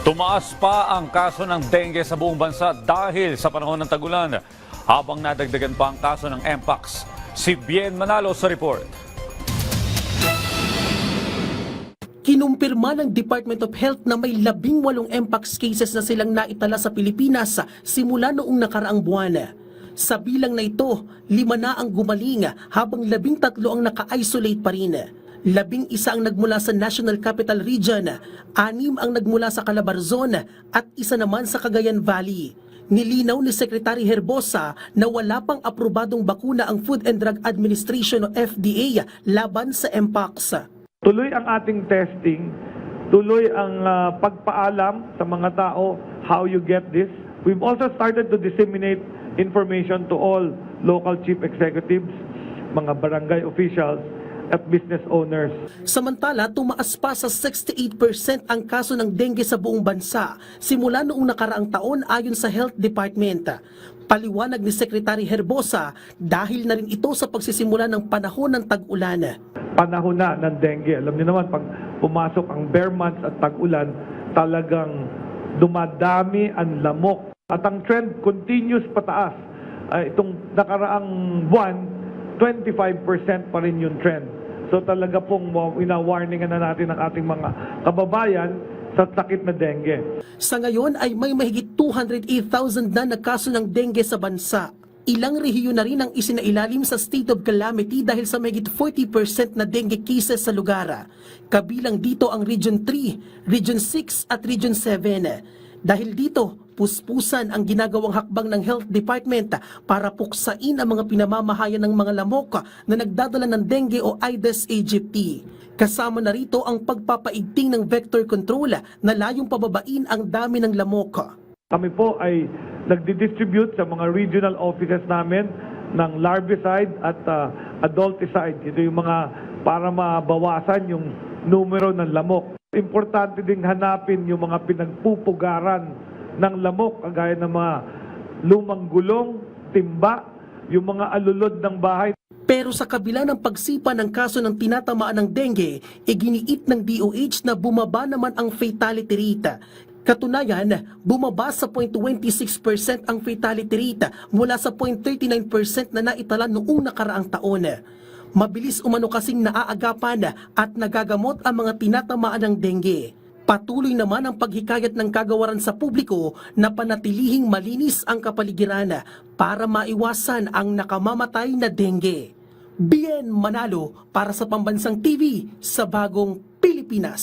Tumaas pa ang kaso ng dengue sa buong bansa dahil sa panahon ng tag-ulan, habang nadagdagan pa ang kaso ng Mpox. Si Bien Manalo sa report. Kinumpirma ng Department of Health na may 18 Mpox cases na silang naitala sa Pilipinas simula noong nakaraang buwan. Sa bilang na ito, 5 na ang gumaling habang 13 ang naka-isolate pa rin. 11 ang nagmula sa National Capital Region, 6 ang nagmula sa Calabarzon at 1 naman sa Cagayan Valley. Nilinaw ni Secretary Herbosa na wala pang aprobadong bakuna ang Food and Drug Administration o FDA laban sa Mpox. Tuloy ang ating testing, tuloy ang pagpaalam sa mga tao how you get this. We've also started to disseminate information to all local chief executives, mga barangay officials, at business owners. Samantala, tumaas pa sa 68% ang kaso ng dengue sa buong bansa simula noong nakaraang taon ayon sa Health Department. Paliwanag ni Secretary Herbosa dahil na rin ito sa pagsisimula ng panahon ng tag-ulan. Panahon na ng dengue. Alam niyo naman, pag pumasok ang bare months at tag-ulan, talagang dumadami ang lamok. At ang trend continues pataas. Itong nakaraang buwan, 25% pa rin yung trend. So talaga pong ina-warningan na natin ang ating mga kababayan sa sakit na dengue. Sa ngayon ay may mahigit 208,000 na nagkaso ng dengue sa bansa. Ilang rehiyon na rin ang isinailalim sa state of calamity dahil sa mahigit 40% na dengue cases sa lugar. Kabilang dito ang Region 3, Region 6 at Region 7. Dahil dito, puspusan ang ginagawang hakbang ng Health Department para puksain ang mga pinamamahayan ng mga lamok na nagdadala ng dengue o Aedes aegypti. Kasama na rito ang pagpapaigting ng vector control na layong pababain ang dami ng lamok. Kami po ay nagdi-distribute sa mga regional offices namin ng larvicide at adulticide. Ito yung mga para mabawasan yung numero ng lamok. Importante ding hanapin yung mga pinagpupugaran ng lamok, kagaya ng mga lumang gulong, timba, yung mga alulod ng bahay. Pero sa kabila ng pagsipa ng kaso ng tinatamaan ng dengue, iginiit ng DOH na bumaba naman ang fatality rate. Katunayan, bumaba sa 0.26% ang fatality rate mula sa 0.39% na naitala noong nakaraang taon. Mabilis umano kasing naaagapan at nagagamot ang mga tinatamaan ng dengue. Patuloy naman ang paghikayat ng kagawaran sa publiko na panatilihing malinis ang kapaligiran para maiwasan ang nakamamatay na dengue. Bien Manalo para sa Pambansang TV sa Bagong Pilipinas.